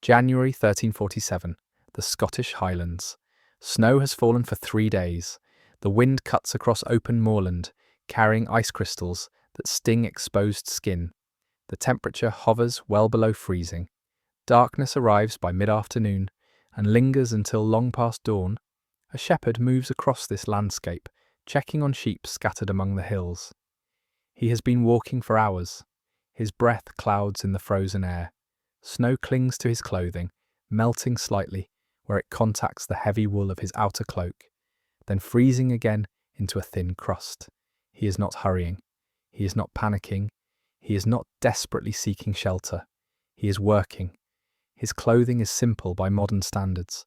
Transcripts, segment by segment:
January 1347, the Scottish Highlands. Snow has fallen for 3 days. The wind cuts across open moorland, carrying ice crystals that sting exposed skin. The temperature hovers well below freezing. Darkness arrives by mid-afternoon and lingers until long past dawn. A shepherd moves across this landscape, checking on sheep scattered among the hills. He has been walking for hours. His breath clouds in the frozen air. Snow clings to his clothing, melting slightly where it contacts the heavy wool of his outer cloak, then freezing again into a thin crust. He is not hurrying. He is not panicking. He is not desperately seeking shelter. He is working. His clothing is simple by modern standards.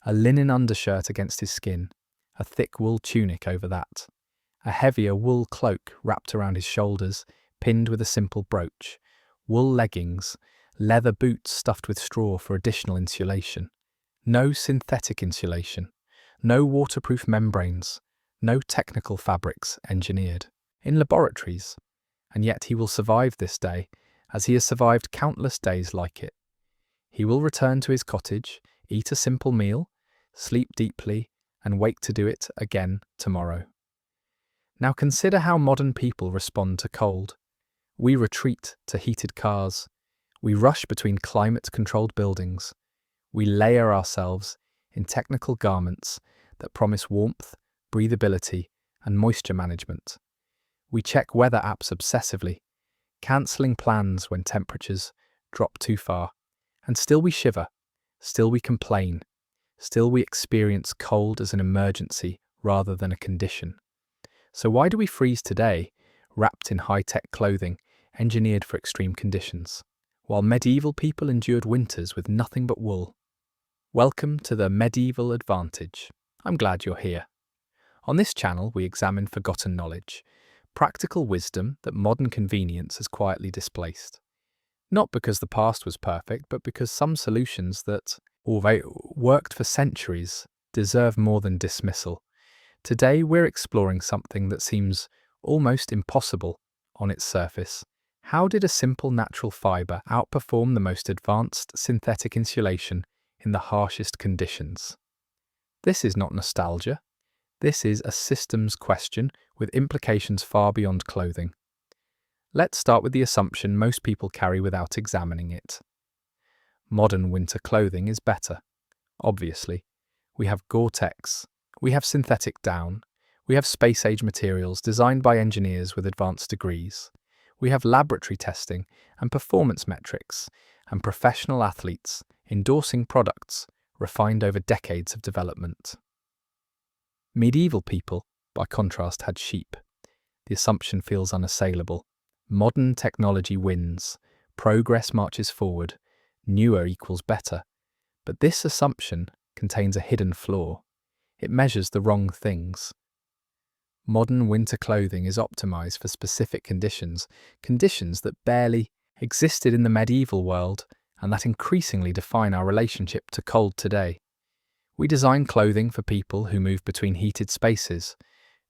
A linen undershirt against his skin, a thick wool tunic over that, a heavier wool cloak wrapped around his shoulders, pinned with a simple brooch, wool leggings, leather boots stuffed with straw for additional insulation. No synthetic insulation, no waterproof membranes, no technical fabrics engineered in laboratories. And yet he will survive this day, as he has survived countless days like it. He will return to his cottage, eat a simple meal, sleep deeply, and wake to do it again tomorrow. Now consider how modern people respond to cold. We retreat to heated cars. We rush between climate-controlled buildings. We layer ourselves in technical garments that promise warmth, breathability, and moisture management. We check weather apps obsessively, cancelling plans when temperatures drop too far. And still we shiver, still we complain, still we experience cold as an emergency rather than a condition. So why do we freeze today, wrapped in high-tech clothing engineered for extreme conditions, while medieval people endured winters with nothing but wool? Welcome to the Medieval Advantage. I'm glad you're here. On this channel, we examine forgotten knowledge, practical wisdom that modern convenience has quietly displaced. Not because the past was perfect, but because some solutions that, although worked for centuries, deserve more than dismissal. Today we're exploring something that seems almost impossible on its surface. How did a simple natural fibre outperform the most advanced synthetic insulation in the harshest conditions? This is not nostalgia. This is a systems question with implications far beyond clothing. Let's start with the assumption most people carry without examining it. Modern winter clothing is better. Obviously, we have Gore-Tex, we have synthetic down, we have space-age materials designed by engineers with advanced degrees, we have laboratory testing and performance metrics, and professional athletes endorsing products refined over decades of development. Medieval people, by contrast, had sheep. The assumption feels unassailable. Modern technology wins, progress marches forward, newer equals better. But this assumption contains a hidden flaw. It measures the wrong things. Modern winter clothing is optimized for specific conditions that barely existed in the medieval world and that increasingly define our relationship to cold today. We design clothing for people who move between heated spaces,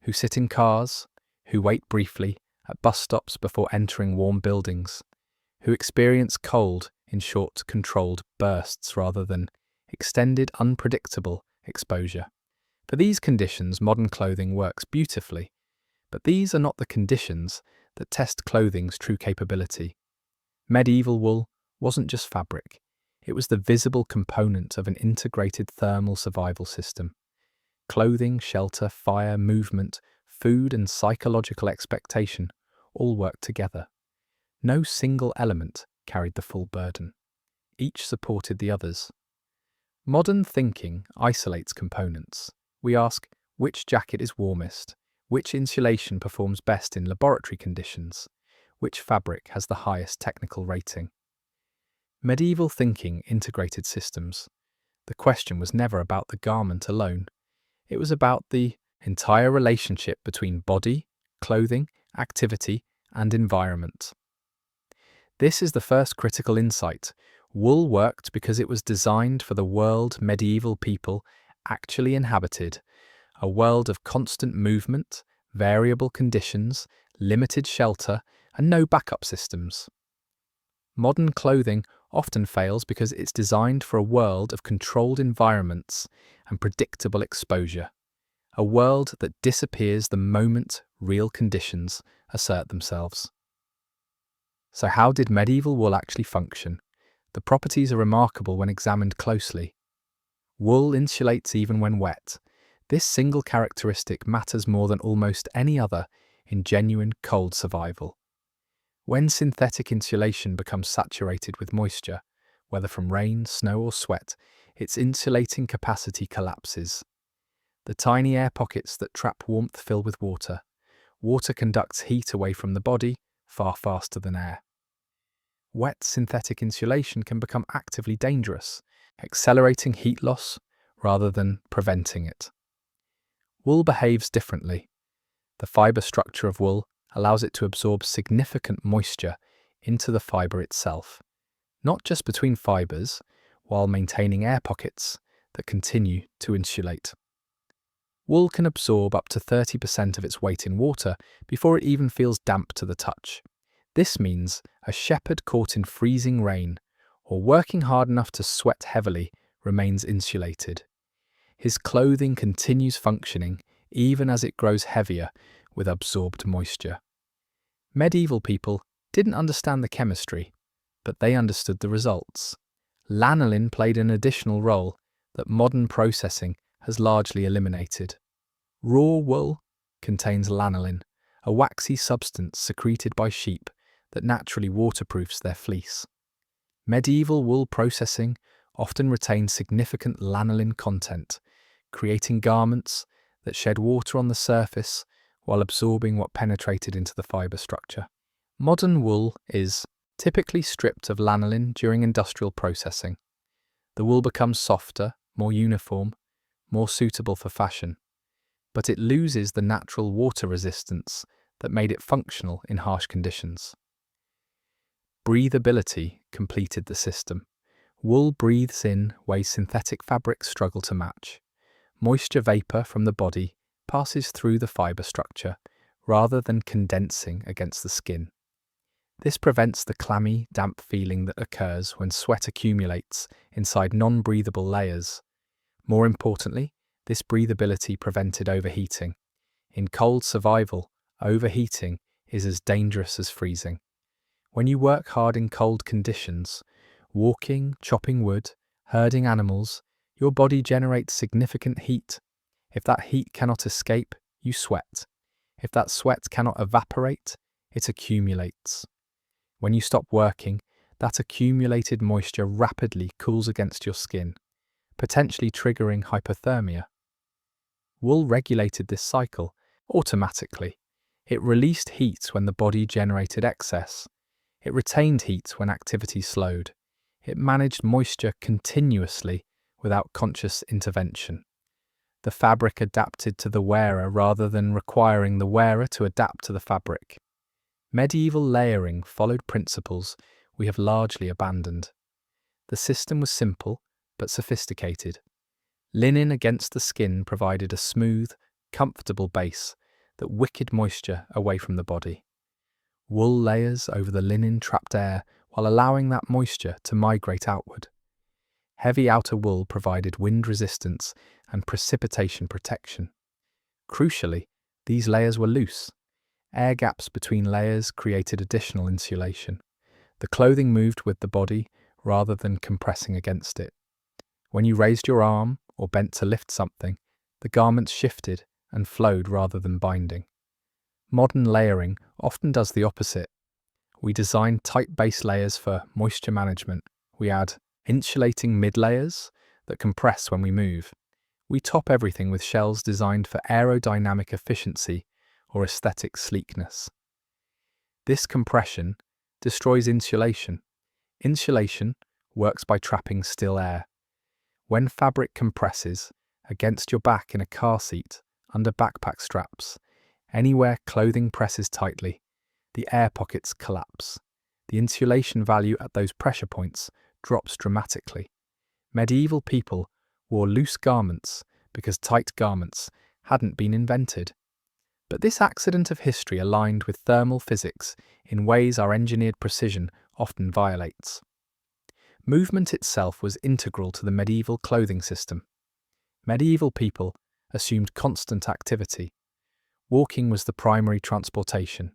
who sit in cars, who wait briefly at bus stops before entering warm buildings, who experience cold in short, controlled bursts rather than extended, unpredictable exposure. For these conditions, modern clothing works beautifully, but these are not the conditions that test clothing's true capability. Medieval wool wasn't just fabric, it was the visible component of an integrated thermal survival system. Clothing, shelter, fire, movement, food and psychological expectation all worked together. No single element carried the full burden. Each supported the others. Modern thinking isolates components. We ask which jacket is warmest, which insulation performs best in laboratory conditions, which fabric has the highest technical rating. Medieval thinking integrated systems. The question was never about the garment alone. It was about the entire relationship between body, clothing, activity, and environment. This is the first critical insight. Wool worked because it was designed for the world medieval people actually inhabited, a world of constant movement, variable conditions, limited shelter, and no backup systems. Modern clothing often fails because it's designed for a world of controlled environments and predictable exposure, a world that disappears the moment real conditions assert themselves. So how did medieval wool actually function? The properties are remarkable when examined closely. Wool insulates even when wet. This single characteristic matters more than almost any other in genuine cold survival. When synthetic insulation becomes saturated with moisture, whether from rain, snow or sweat, its insulating capacity collapses. The tiny air pockets that trap warmth fill with water. Water conducts heat away from the body far faster than air. Wet synthetic insulation can become actively dangerous, accelerating heat loss rather than preventing it. Wool behaves differently. The fibre structure of wool allows it to absorb significant moisture into the fibre itself, not just between fibres, while maintaining air pockets that continue to insulate. Wool can absorb up to 30% of its weight in water before it even feels damp to the touch. This means a shepherd caught in freezing rain or working hard enough to sweat heavily remains insulated. His clothing continues functioning even as it grows heavier with absorbed moisture. Medieval people didn't understand the chemistry, but they understood the results. Lanolin played an additional role that modern processing has largely eliminated. Raw wool contains lanolin, a waxy substance secreted by sheep that naturally waterproofs their fleece. Medieval wool processing often retained significant lanolin content, creating garments that shed water on the surface while absorbing what penetrated into the fibre structure. Modern wool is typically stripped of lanolin during industrial processing. The wool becomes softer, more uniform, more suitable for fashion, but it loses the natural water resistance that made it functional in harsh conditions. Breathability completed the system. Wool breathes in ways synthetic fabrics struggle to match. Moisture vapour from the body passes through the fibre structure rather than condensing against the skin. This prevents the clammy, damp feeling that occurs when sweat accumulates inside non-breathable layers. More importantly, this breathability prevented overheating. In cold survival, overheating is as dangerous as freezing. When you work hard in cold conditions, walking, chopping wood, herding animals, your body generates significant heat. If that heat cannot escape, you sweat. If that sweat cannot evaporate, it accumulates. When you stop working, that accumulated moisture rapidly cools against your skin, potentially triggering hypothermia. Wool regulated this cycle automatically. It released heat when the body generated excess. It retained heat when activity slowed. It managed moisture continuously without conscious intervention. The fabric adapted to the wearer rather than requiring the wearer to adapt to the fabric. Medieval layering followed principles we have largely abandoned. The system was simple but sophisticated. Linen against the skin provided a smooth, comfortable base that wickeded moisture away from the body. Wool layers over the linen trapped air while allowing that moisture to migrate outward. Heavy outer wool provided wind resistance and precipitation protection. Crucially, these layers were loose. Air gaps between layers created additional insulation. The clothing moved with the body rather than compressing against it. When you raised your arm or bent to lift something, the garments shifted and flowed rather than binding. Modern layering often does the opposite. We design tight base layers for moisture management. We add insulating mid-layers that compress when we move. We top everything with shells designed for aerodynamic efficiency or aesthetic sleekness. This compression destroys insulation. Insulation works by trapping still air. When fabric compresses against your back in a car seat, under backpack straps, anywhere clothing presses tightly, the air pockets collapse. The insulation value at those pressure points drops dramatically. Medieval people wore loose garments because tight garments hadn't been invented. But this accident of history aligned with thermal physics in ways our engineered precision often violates. Movement itself was integral to the medieval clothing system. Medieval people assumed constant activity. Walking was the primary transportation.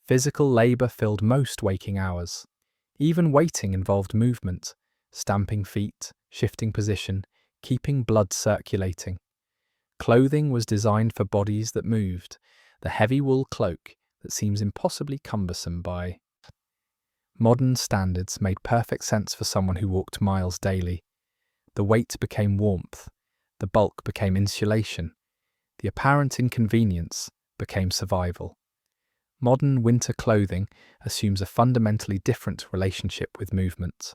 Physical labour filled most waking hours. Even waiting involved movement, stamping feet, shifting position, keeping blood circulating. Clothing was designed for bodies that moved, the heavy wool cloak that seems impossibly cumbersome by modern standards made perfect sense for someone who walked miles daily. The weight became warmth, the bulk became insulation, the apparent inconvenience became survival. Modern winter clothing assumes a fundamentally different relationship with movement.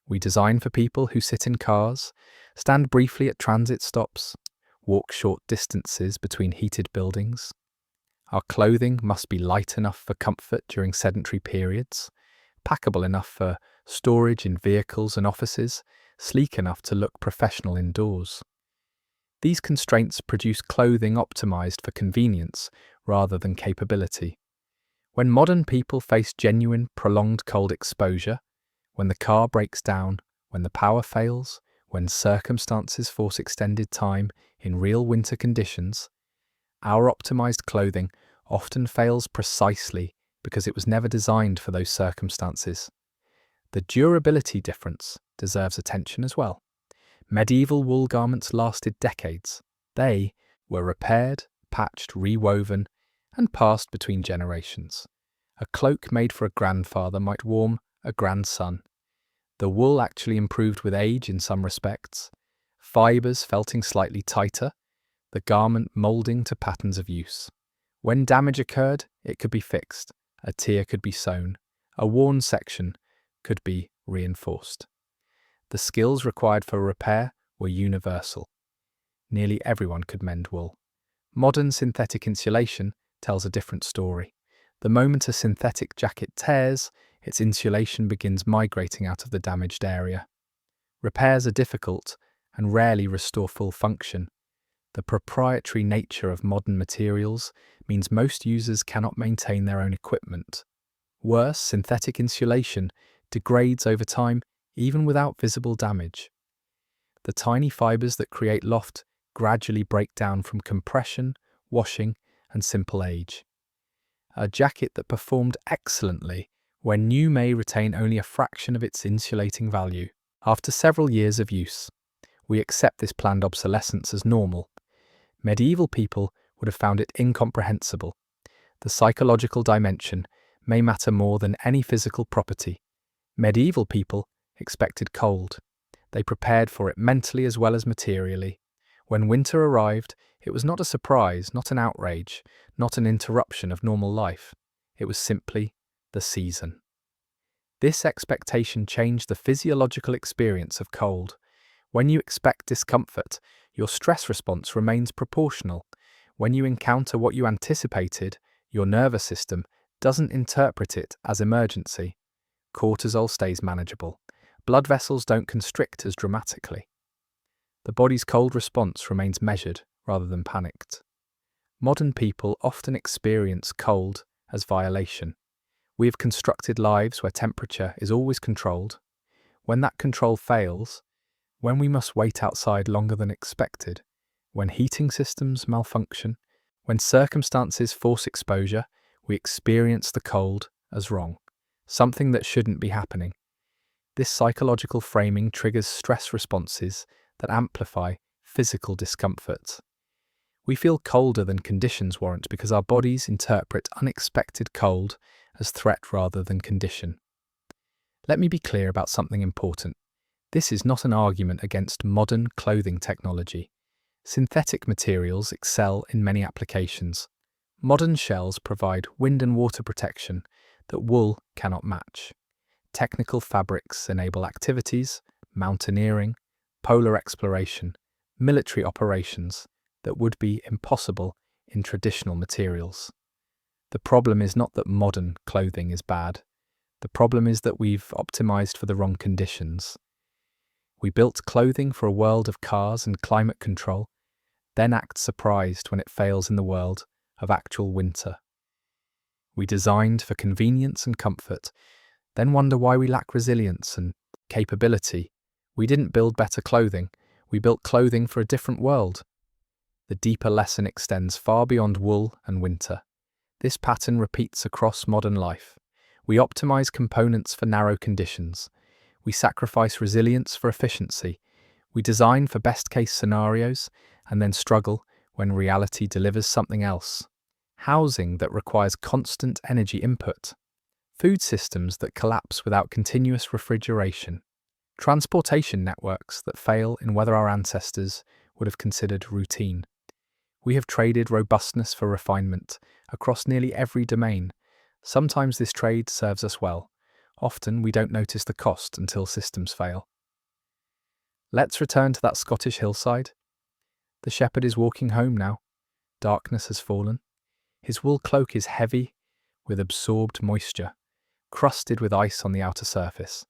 We design for people who sit in cars, stand briefly at transit stops, walk short distances between heated buildings. Our clothing must be light enough for comfort during sedentary periods, packable enough for storage in vehicles and offices, sleek enough to look professional indoors. These constraints produce clothing optimized for convenience rather than capability. When modern people face genuine, prolonged cold exposure, when the car breaks down, when the power fails, when circumstances force extended time in real winter conditions, our optimized clothing often fails precisely because it was never designed for those circumstances. The durability difference deserves attention as well. Medieval wool garments lasted decades. They were repaired, patched, rewoven, and passed between generations. A cloak made for a grandfather might warm a grandson. The wool actually improved with age in some respects, fibres felting slightly tighter, the garment moulding to patterns of use. When damage occurred, it could be fixed, a tear could be sewn, a worn section could be reinforced. The skills required for repair were universal. Nearly everyone could mend wool. Modern synthetic insulation tells a different story. The moment a synthetic jacket tears, its insulation begins migrating out of the damaged area. Repairs are difficult and rarely restore full function. The proprietary nature of modern materials means most users cannot maintain their own equipment. Worse, synthetic insulation degrades over time even without visible damage. The tiny fibres that create loft gradually break down from compression, washing, and simple age. A jacket that performed excellently when new may retain only a fraction of its insulating value. After several years of use, we accept this planned obsolescence as normal. Medieval people would have found it incomprehensible. The psychological dimension may matter more than any physical property. Medieval people expected cold. They prepared for it mentally as well as materially. When winter arrived, it was not a surprise, not an outrage, not an interruption of normal life. It was simply the season. This expectation changed the physiological experience of cold. When you expect discomfort, your stress response remains proportional. When you encounter what you anticipated, your nervous system doesn't interpret it as emergency. Cortisol stays manageable. Blood vessels don't constrict as dramatically. The body's cold response remains measured rather than panicked. Modern people often experience cold as violation. We have constructed lives where temperature is always controlled. When that control fails, when we must wait outside longer than expected, when heating systems malfunction, when circumstances force exposure, we experience the cold as wrong, something that shouldn't be happening. This psychological framing triggers stress responses that amplify physical discomfort. We feel colder than conditions warrant because our bodies interpret unexpected cold as threat rather than condition. Let me be clear about something important. This is not an argument against modern clothing technology. Synthetic materials excel in many applications. Modern shells provide wind and water protection that wool cannot match. Technical fabrics enable activities, mountaineering, polar exploration, military operations that would be impossible in traditional materials. The problem is not that modern clothing is bad. The problem is that we've optimized for the wrong conditions. We built clothing for a world of cars and climate control, then act surprised when it fails in the world of actual winter. We designed for convenience and comfort, then wonder why we lack resilience and capability. We didn't build better clothing, we built clothing for a different world. The deeper lesson extends far beyond wool and winter. This pattern repeats across modern life. We optimize components for narrow conditions. We sacrifice resilience for efficiency. We design for best-case scenarios and then struggle when reality delivers something else. Housing that requires constant energy input. Food systems that collapse without continuous refrigeration. Transportation networks that fail in weather our ancestors would have considered routine. We have traded robustness for refinement across nearly every domain. Sometimes this trade serves us well. Often we don't notice the cost until systems fail. Let's return to that Scottish hillside. The shepherd is walking home now. Darkness has fallen. His wool cloak is heavy with absorbed moisture, crusted with ice on the outer surface.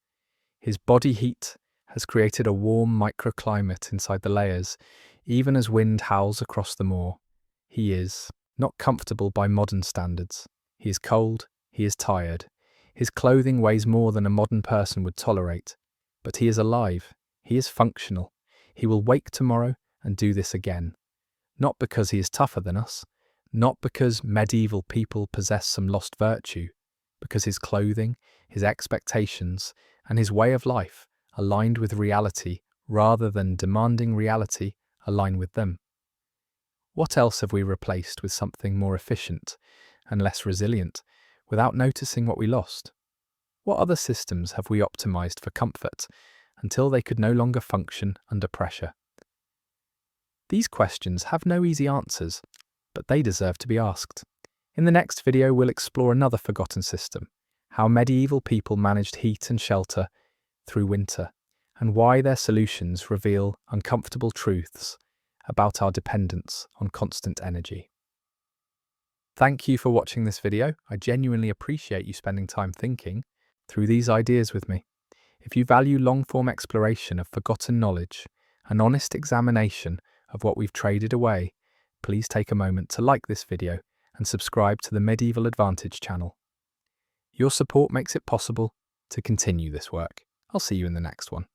His body heat has created a warm microclimate inside the layers, even as wind howls across the moor. He is not comfortable by modern standards. He is cold, he is tired. His clothing weighs more than a modern person would tolerate. But he is alive, he is functional. He will wake tomorrow and do this again. Not because he is tougher than us, not because medieval people possess some lost virtue, because his clothing, his expectations, and his way of life aligned with reality rather than demanding reality align with them. What else have we replaced with something more efficient and less resilient without noticing what we lost? What other systems have we optimized for comfort until they could no longer function under pressure? These questions have no easy answers, but they deserve to be asked. In the next video, we'll explore another forgotten system, how medieval people managed heat and shelter through winter, and why their solutions reveal uncomfortable truths about our dependence on constant energy. Thank you for watching this video. I genuinely appreciate you spending time thinking through these ideas with me. If you value long-form exploration of forgotten knowledge, an honest examination of what we've traded away, please take a moment to like this video and subscribe to the Medieval Advantage channel. Your support makes it possible to continue this work. I'll see you in the next one.